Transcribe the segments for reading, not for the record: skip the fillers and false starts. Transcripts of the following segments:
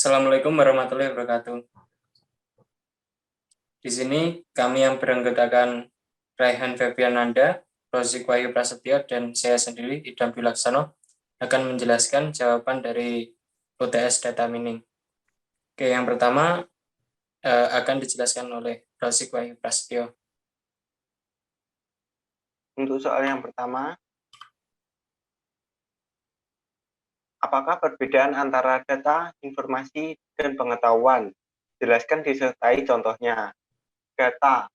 Assalamualaikum warahmatullahi wabarakatuh. Di sini kami yang beranggotakan Raihan Febiananda, Rozik Wahyu Prasetyo, dan saya sendiri, Idam Bilaksano, akan menjelaskan jawaban dari UTS Data Mining. Oke, yang pertama akan dijelaskan oleh Rozik Wahyu Prasetyo. Untuk soal yang pertama, apakah perbedaan antara data, informasi, dan pengetahuan? Jelaskan disertai contohnya. Data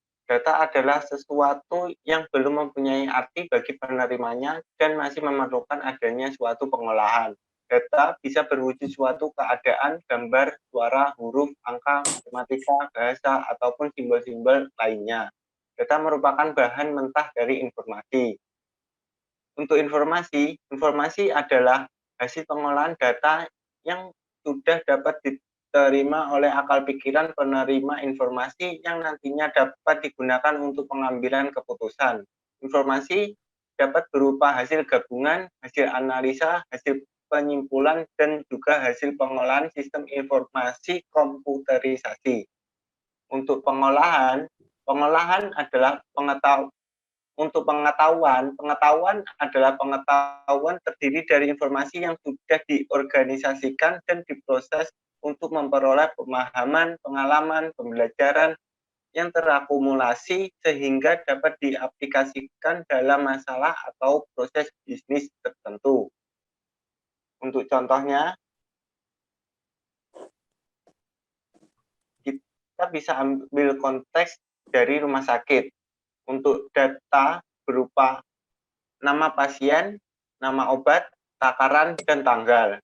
adalah sesuatu yang belum mempunyai arti bagi penerimanya dan masih memerlukan adanya suatu pengolahan. Data bisa berwujud suatu keadaan, gambar, suara, huruf, angka, matematika, bahasa, ataupun simbol-simbol lainnya. Data merupakan bahan mentah dari informasi. Untuk informasi adalah hasil pengolahan data yang sudah dapat diterima oleh akal pikiran penerima informasi yang nantinya dapat digunakan untuk pengambilan keputusan. Informasi dapat berupa hasil gabungan, hasil analisa, hasil penyimpulan, dan juga hasil pengolahan sistem informasi komputerisasi. Untuk pengolahan adalah pengetahuan adalah pengetahuan terdiri dari informasi yang sudah diorganisasikan dan diproses untuk memperoleh pemahaman, pengalaman, pembelajaran yang terakumulasi sehingga dapat diaplikasikan dalam masalah atau proses bisnis tertentu. Untuk contohnya, kita bisa ambil konteks dari rumah sakit. Untuk data berupa nama pasien, nama obat, takaran, dan tanggal.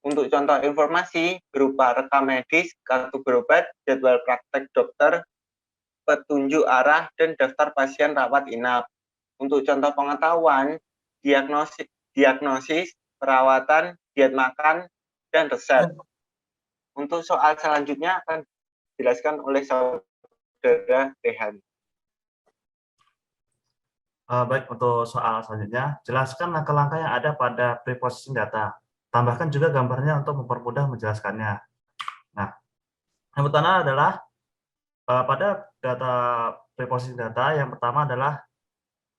Untuk contoh informasi berupa rekam medis, kartu berobat, jadwal praktek dokter, petunjuk arah, dan daftar pasien rawat inap. Untuk contoh pengetahuan, diagnosis, perawatan, diet makan, dan resep. Untuk soal selanjutnya akan dijelaskan oleh saudara Rehan. Baik, untuk soal selanjutnya, jelaskan langkah-langkah yang ada pada preprocessing data. Tambahkan juga gambarnya untuk mempermudah menjelaskannya. Nah, yang pertama adalah pada data preprocessing data, yang pertama adalah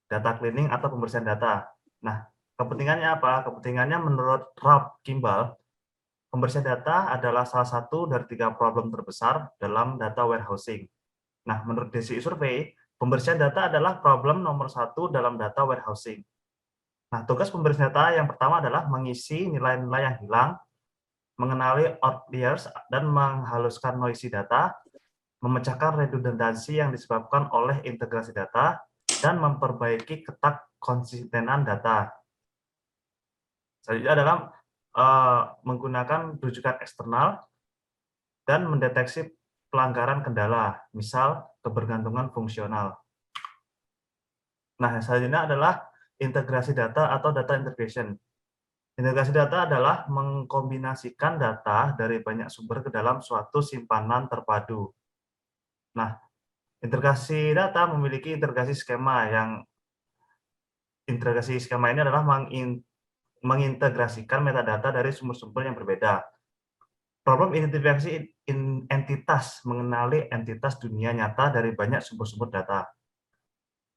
data cleaning atau pembersihan data. Nah, kepentingannya apa? Kepentingannya menurut Rob Kimball, pembersihan data adalah salah satu dari 3 problem terbesar dalam data warehousing. Nah, menurut DCI Survey, pembersihan data adalah problem nomor 1 dalam data warehousing. Nah, tugas pembersihan data yang pertama adalah mengisi nilai-nilai yang hilang, mengenali outliers dan menghaluskan noisy data, memecahkan redundansi yang disebabkan oleh integrasi data, dan memperbaiki ketak konsistenan data. Selanjutnya adalah menggunakan rujukan eksternal dan mendeteksi pelanggaran kendala, misal kebergantungan fungsional. Nah, selanjutnya adalah integrasi data atau data integration. Integrasi data adalah mengkombinasikan data dari banyak sumber ke dalam suatu simpanan terpadu. Nah, integrasi data memiliki integrasi skema ini adalah mengintegrasikan metadata dari sumber-sumber yang berbeda. Problem identifikasi entitas, mengenali entitas dunia nyata dari banyak sumber-sumber data.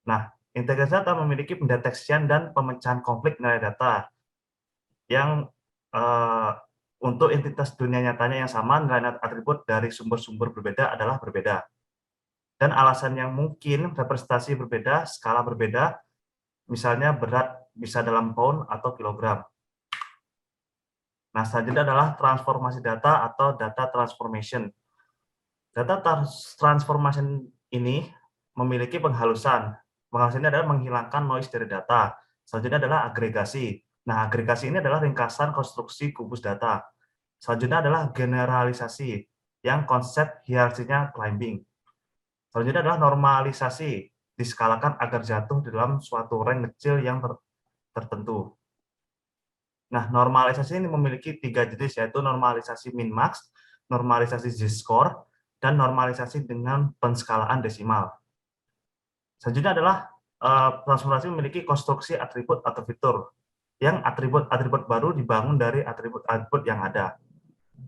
Nah, integrasi data memiliki pendeteksian dan pemecahan konflik nilai data yang untuk entitas dunia nyatanya yang sama, nilai atribut dari sumber-sumber berbeda adalah berbeda. Dan alasan yang mungkin representasi berbeda, skala berbeda, misalnya berat bisa dalam pound atau kilogram. Nah, selanjutnya adalah transformasi data atau data transformation. Data transformation ini memiliki penghalusan. Penghalusan ini adalah menghilangkan noise dari data. Selanjutnya adalah agregasi. Nah, agregasi ini adalah ringkasan konstruksi kubus data. Selanjutnya adalah generalisasi, yang konsep hierarkinya climbing. Selanjutnya adalah normalisasi, diskalakan agar jatuh di dalam suatu range kecil yang tertentu. Nah, normalisasi ini memiliki 3 jenis, yaitu normalisasi min-max, normalisasi z-score, dan normalisasi dengan penskalaan desimal. Selanjutnya adalah transformasi memiliki konstruksi atribut atau fitur, yang atribut-atribut baru dibangun dari atribut-atribut yang ada.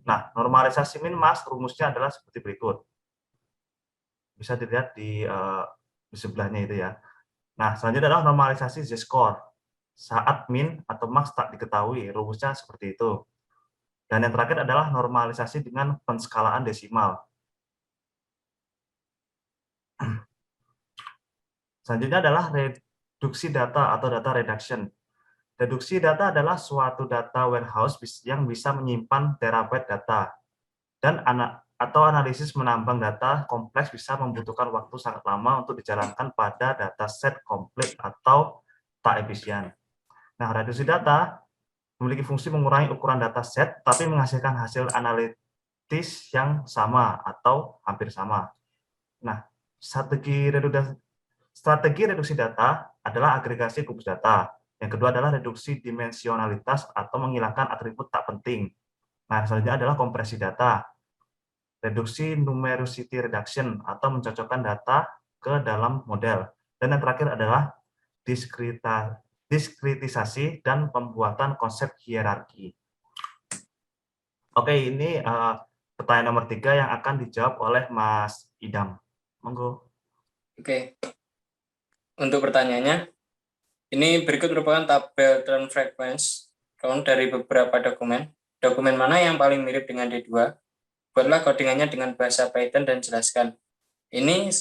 Nah, normalisasi min mas rumusnya adalah seperti berikut. Bisa dilihat di sebelahnya itu ya. Nah, selanjutnya adalah normalisasi z-score. Saat min atau max tak diketahui, rumusnya seperti itu. Dan yang terakhir adalah normalisasi dengan penskalaan desimal. Selanjutnya adalah reduksi data atau data reduction. Reduksi data adalah suatu data warehouse yang bisa menyimpan terabyte data. Dan atau analisis menambang data kompleks bisa membutuhkan waktu sangat lama untuk dijalankan pada dataset komplit atau tak efisien. Nah, reduksi data memiliki fungsi mengurangi ukuran dataset, tapi menghasilkan hasil analitis yang sama atau hampir sama. Nah, strategi reduksi data adalah agregasi kubus data. Yang kedua adalah reduksi dimensionalitas atau menghilangkan atribut tak penting. Nah, selanjutnya adalah kompresi data. Reduksi numericity reduction atau mencocokkan data ke dalam model. Dan yang terakhir adalah diskritisasi dan pembuatan konsep hierarki. Oke, ini pertanyaan nomor 3 yang akan dijawab oleh Mas Idam. Monggo. Oke. Untuk pertanyaannya, ini berikut merupakan tabel turn frequency count dari beberapa dokumen. Dokumen mana yang paling mirip dengan D2? Buatlah codingannya dengan bahasa Python dan jelaskan. Ini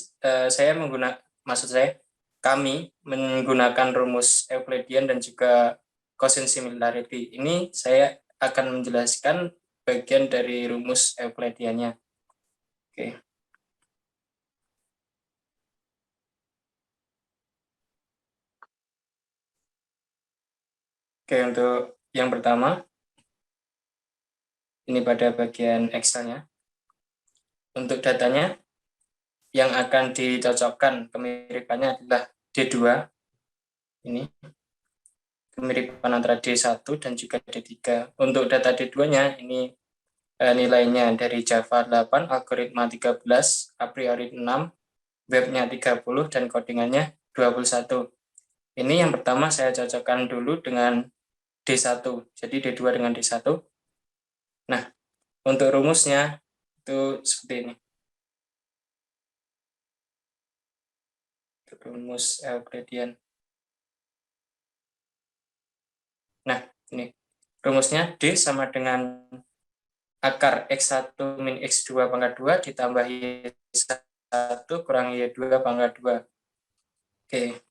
kami menggunakan rumus Euclidean dan juga Gaussian similarity. Ini saya akan menjelaskan bagian dari rumus Euclideannya. Oke. Oke, untuk yang pertama, ini pada bagian Excel-nya. Untuk datanya, yang akan dicocokkan kemiripannya adalah D2. Ini kemiripan antara D1 dan juga D3. Untuk data D2-nya, ini nilainya dari Java 8, algoritma 13, a priori 6, webnya 30, dan codingannya 21. Ini yang pertama saya cocokkan dulu dengan D1, jadi D2 dengan D1. Nah, untuk rumusnya itu seperti ini. Rumus Euclidean. Nah, ini rumusnya D sama dengan akar X1 min X2 pangkat 2 ditambah Y1 kurang Y2 pangkat 2. Oke,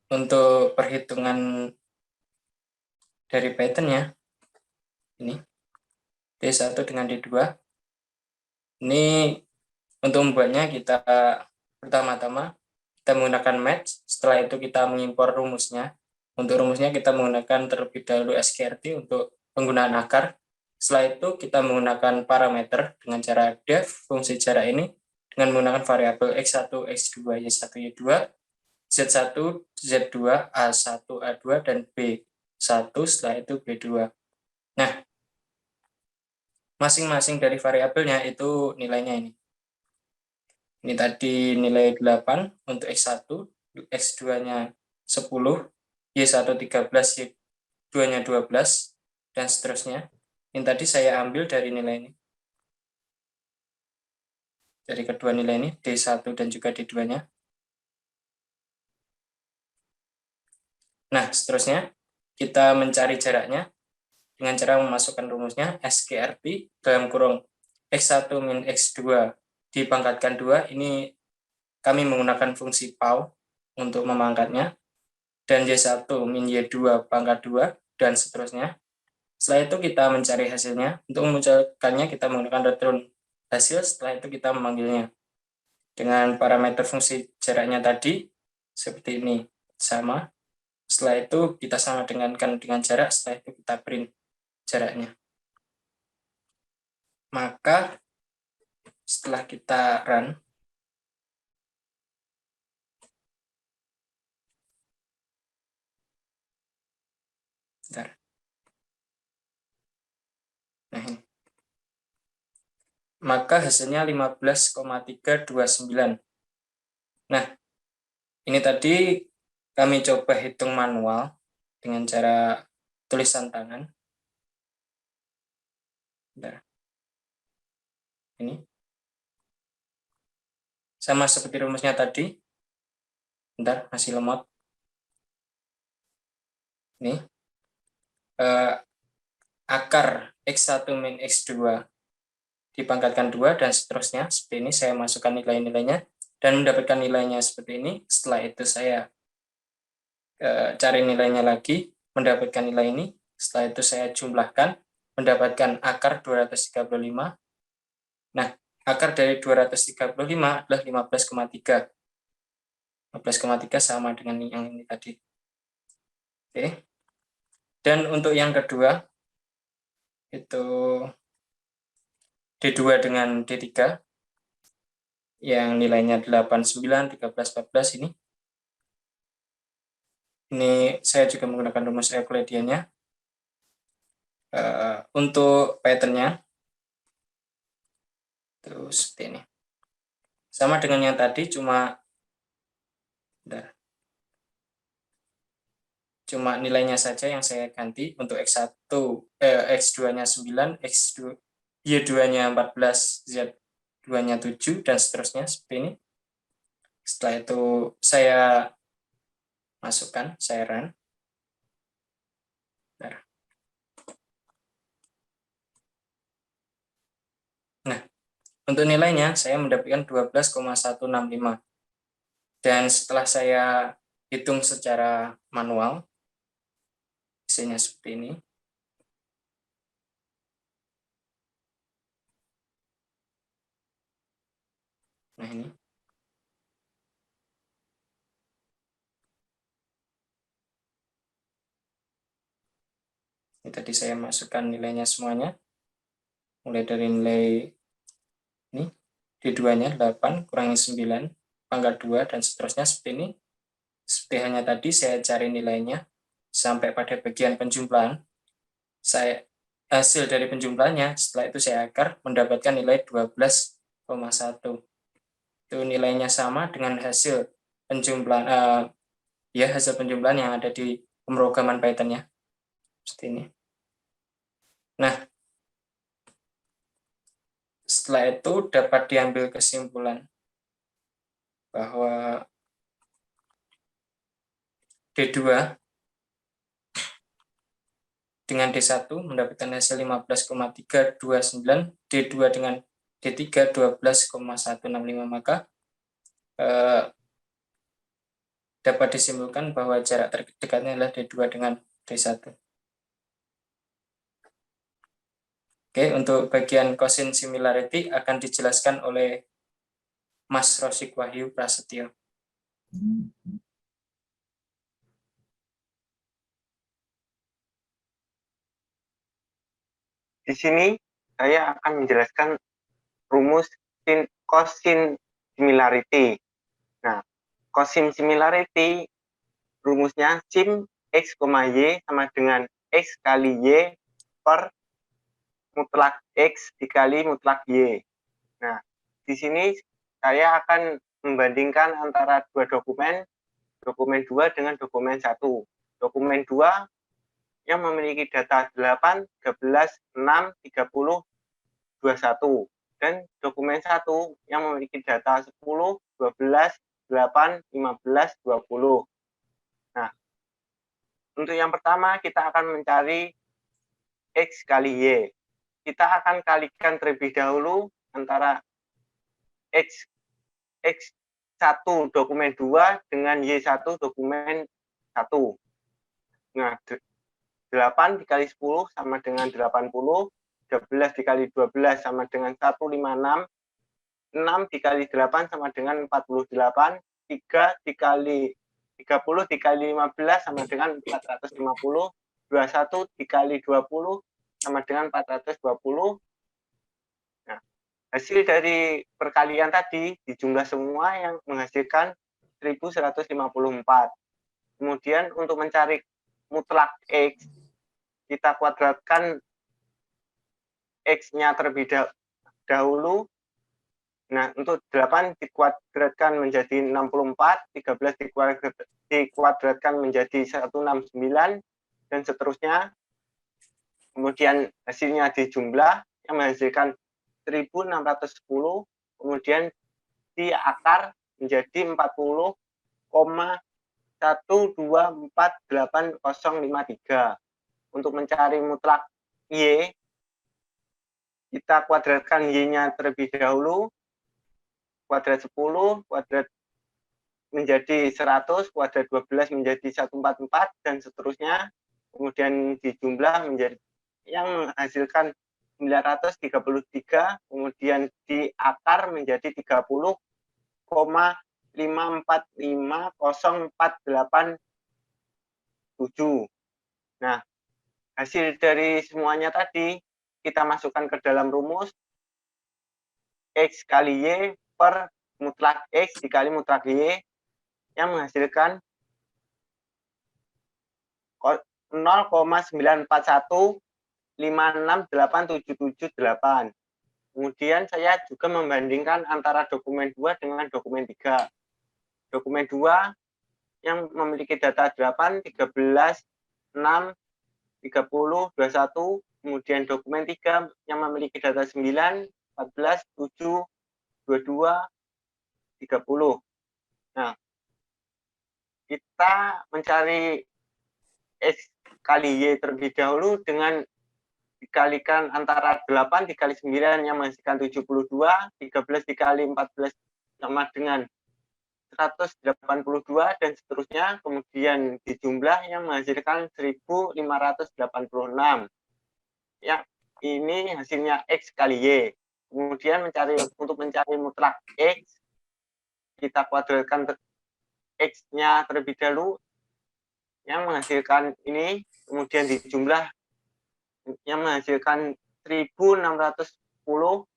untuk perhitungan dari Python-nya, ini D1 dengan D2. Ini untuk membuatnya kita pertama-tama kita menggunakan match, setelah itu kita mengimpor rumusnya. Untuk rumusnya kita menggunakan terlebih dahulu SKRT untuk penggunaan akar. Setelah itu kita menggunakan parameter dengan cara def fungsi jarak ini dengan menggunakan variabel X1, X2, Y1, Y2, Z1, Z2, A1, A2, dan B1, setelah itu B2. Nah, masing-masing dari variabelnya itu nilainya ini. Ini tadi nilai 8 untuk X1, X2-nya 10, Y1 13, Y2-nya 12, dan seterusnya. Ini tadi saya ambil dari nilai ini. Dari kedua nilai ini, D1 dan juga D2-nya. Nah, seterusnya kita mencari jaraknya dengan cara memasukkan rumusnya SKRT dalam kurung X1 min X2 dipangkatkan 2, ini kami menggunakan fungsi PAU untuk memangkatnya, dan Y1 min Y2 pangkat 2, dan seterusnya. Setelah itu kita mencari hasilnya. Untuk memunculkannya kita menggunakan return hasil, setelah itu kita memanggilnya. Dengan parameter fungsi jaraknya tadi, seperti ini, sama. Setelah itu kita sama dengan jarak, setelah itu kita print jaraknya. Maka setelah kita run, bentar. Nah, ini. Maka hasilnya 15,329. Nah, ini tadi kami coba hitung manual dengan cara tulisan tangan. Bentar. Ini. Sama seperti rumusnya tadi. Bentar, masih lemot. Ini. Akar X1 min X2 dipangkatkan 2 dan seterusnya. Seperti ini saya masukkan nilai-nilainya dan mendapatkan nilainya seperti ini. Setelah itu saya cari nilainya lagi, mendapatkan nilai ini. Setelah itu saya jumlahkan, mendapatkan akar 235. Nah, akar dari 235 adalah 15,3. 15,3 sama dengan yang ini tadi. Oke. Dan untuk yang kedua, itu D2 dengan D3, yang nilainya 89, 13, 14 ini. Ini saya juga menggunakan rumus Euclidean-nya. Untuk pattern-nya, terus seperti ini. Sama dengan yang tadi, cuma nilainya saja yang saya ganti. Untuk X2-nya 9, Y2-nya 14, Z2-nya 7, dan seterusnya seperti ini. Setelah itu saya masukkan, saya run. Nah, untuk nilainya saya mendapatkan 12,165. Dan setelah saya hitung secara manual, hasilnya seperti ini. Nah, ini. Ini tadi saya masukkan nilainya semuanya. Mulai dari nilai ini, D2-nya 8, kurangi 9, pangkat 2, dan seterusnya seperti ini. Seperti hanya tadi, saya cari nilainya. Sampai pada bagian penjumlahan, hasil dari penjumlahannya, setelah itu saya akar, mendapatkan nilai 12,1. Itu nilainya sama dengan hasil penjumlahan, hasil penjumlahan yang ada di pemrograman Python-nya. Seperti ini. Nah, setelah itu dapat diambil kesimpulan bahwa D2 dengan D1 mendapatkan hasil 15,329, D2 dengan D3 12,165, maka dapat disimpulkan bahwa jarak terdekatnya adalah D2 dengan D1. Oke, untuk bagian cosine similarity akan dijelaskan oleh Mas Rosik Wahyu Prasetyo. Di sini saya akan menjelaskan rumus cosine similarity. Nah, cosine similarity rumusnya sim X, Y sama dengan X kali Y per mutlak X dikali mutlak Y. Nah, di sini saya akan membandingkan antara dua dokumen 2 dengan dokumen 1. Dokumen 2 yang memiliki data 8, 13, 6, 30, 21. Dan dokumen 1 yang memiliki data 10, 12, 8, 15, 20. Nah, untuk yang pertama kita akan mencari X kali Y. Kita akan kalikan terlebih dahulu antara X1 dokumen 2 dengan Y1 dokumen 1. Nah, 8 dikali 10 sama dengan 80, 12 dikali 12 sama dengan 156, 6 dikali 8 sama dengan 48, 3 dikali 30 dikali 15 sama dengan 450, 21 dikali 20 sama dengan 420. Nah, hasil dari perkalian tadi dijumlah semua yang menghasilkan 1154. Kemudian untuk mencari mutlak X, kita kuadratkan X-nya terlebih dahulu. Nah, untuk 8 dikuadratkan menjadi 64, 13 dikuadratkan menjadi 169, dan seterusnya. Kemudian hasilnya dijumlah yang menghasilkan 1610, kemudian diakar menjadi 40,1248053. Untuk mencari mutlak Y, kita kuadratkan Y-nya terlebih dahulu. Kuadrat 10, kuadrat menjadi 100, kuadrat 12 menjadi 144, dan seterusnya. Kemudian dijumlah menjadi yang menghasilkan 933, kemudian diakar menjadi 30,5450487. Nah, hasil dari semuanya tadi kita masukkan ke dalam rumus X kali Y per mutlak X dikali mutlak Y yang menghasilkan 0,941568778. Kemudian saya juga membandingkan antara dokumen 2 dengan dokumen 3. Dokumen 2 yang memiliki data 8, 13, 6, 30, 21, kemudian dokumen 3 yang memiliki data 9, 14, 7, 22, 30. Nah, kita mencari X kali Y terlebih dahulu dengan dikalikan antara 8 dikali 9 yang menghasilkan 72, 13 dikali 14 sama dengan 182, dan seterusnya. Kemudian dijumlah yang menghasilkan 1586. Yang ini hasilnya X kali Y. Kemudian untuk mencari mutlak X, kita kuadratkan X-nya terlebih dahulu yang menghasilkan ini, kemudian dijumlah yang menghasilkan 1610,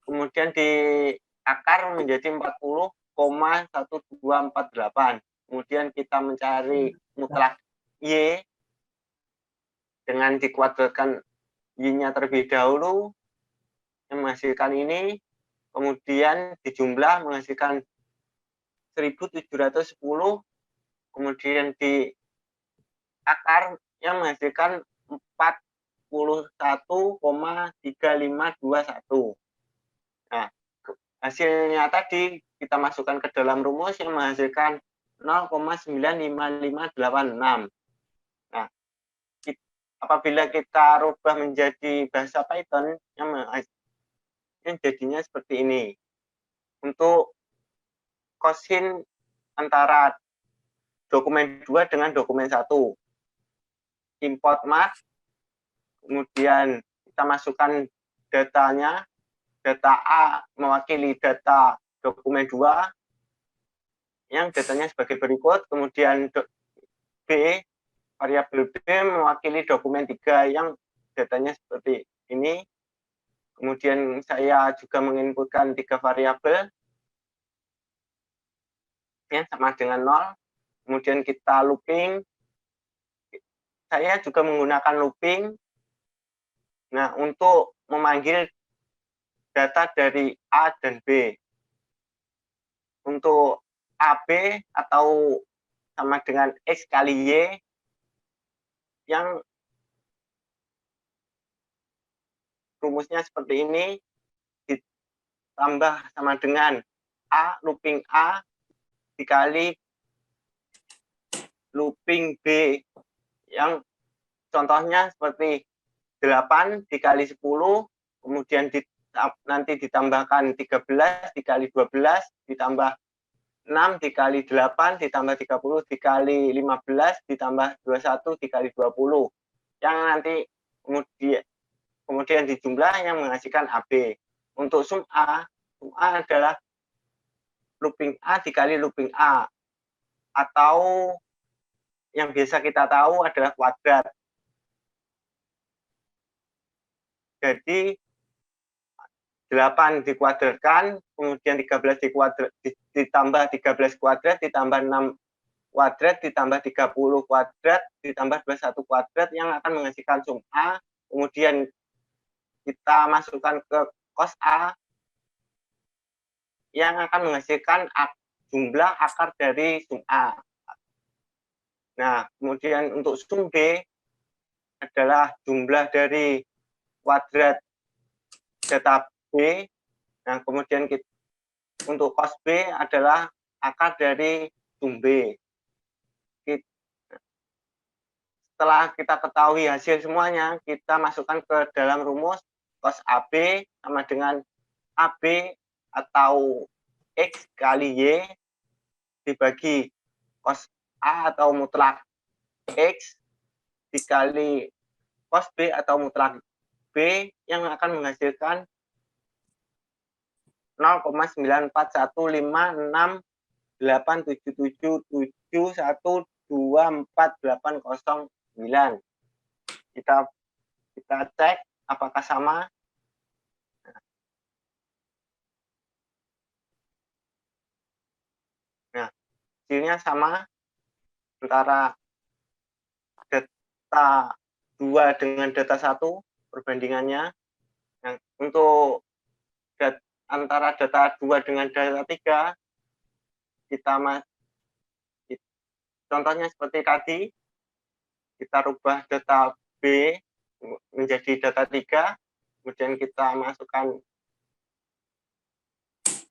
kemudian diakar menjadi 40,1248. Kemudian kita mencari mutlak Y dengan dikuadratkan Y-nya terlebih dahulu yang menghasilkan ini, kemudian dijumlah menghasilkan 1710, kemudian diakar yang menghasilkan 41,3521. Nah, hasilnya tadi kita masukkan ke dalam rumus yang menghasilkan 0,95586. Nah, apabila kita rubah menjadi bahasa Python, yang jadinya seperti ini. Untuk kosin antara dokumen 2 dengan dokumen 1. Import math, kemudian kita masukkan datanya. Data A mewakili data dokumen 2 yang datanya sebagai berikut. Kemudian B, variabel B mewakili dokumen 3 yang datanya seperti ini. Kemudian saya juga menginputkan 3 variabel yang sama dengan 0. Kemudian kita looping. Saya juga menggunakan looping. Nah, untuk memanggil data dari A dan B. Untuk AB atau sama dengan X kali Y yang rumusnya seperti ini, ditambah sama dengan A, looping A, dikali looping B, yang contohnya seperti 8 dikali 10, kemudian nanti ditambahkan 13 dikali 12, ditambah 6 dikali 8, ditambah 30 dikali 15, ditambah 21 dikali 20, yang nanti kemudian dijumlah yang menghasilkan AB. Untuk sum A adalah looping A dikali looping A, atau yang biasa kita tahu adalah kuadrat. Jadi 8 dikuadratkan, kemudian 13 ditambah 13 kuadrat, ditambah 6 kuadrat, ditambah 30 kuadrat, ditambah 21 kuadrat yang akan menghasilkan sum A. Kemudian kita masukkan ke cos A yang akan menghasilkan jumlah akar dari sum A. Nah, kemudian untuk sum B adalah jumlah dari kuadrat data B. Nah, kemudian untuk cos B adalah akar dari sum B. Setelah kita ketahui hasil semuanya, kita masukkan ke dalam rumus cos AB sama dengan AB atau X kali Y dibagi cos A atau mutlak X dikali cos B atau mutlak B yang akan menghasilkan 0,94156877771248009. Kita cek apakah sama. Nah, hasilnya sama antara data 2 dengan data 1 perbandingannya. Nah, untuk antara data 2 dengan data 3, contohnya seperti tadi, kita rubah data B menjadi data 3, kemudian kita masukkan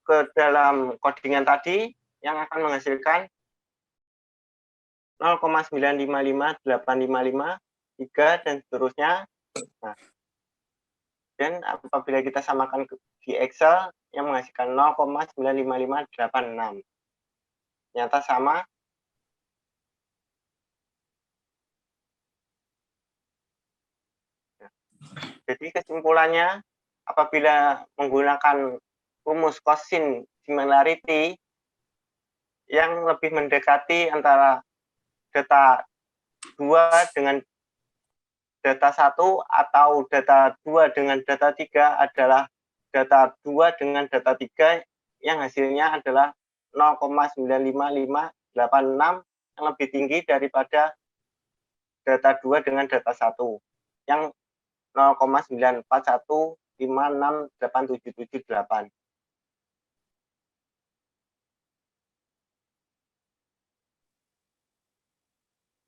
ke dalam codingan tadi yang akan menghasilkan 0,9558553 dan seterusnya. Nah, dan apabila kita samakan di Excel yang menghasilkan 0,95586. Ternyata sama. Jadi kesimpulannya, apabila menggunakan rumus Cosine similarity yang lebih mendekati antara data 2 dengan data 1 atau data 2 dengan data 3 adalah data 2 dengan data 3 yang hasilnya adalah 0,95586 yang lebih tinggi daripada data 2 dengan data 1 yang 0,941568778.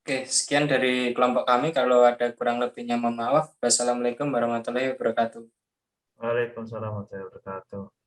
Oke, sekian dari kelompok kami. Kalau ada kurang lebihnya mohon maaf. Wassalamualaikum warahmatullahi wabarakatuh. Waalaikumsalam warahmatullahi wabarakatuh.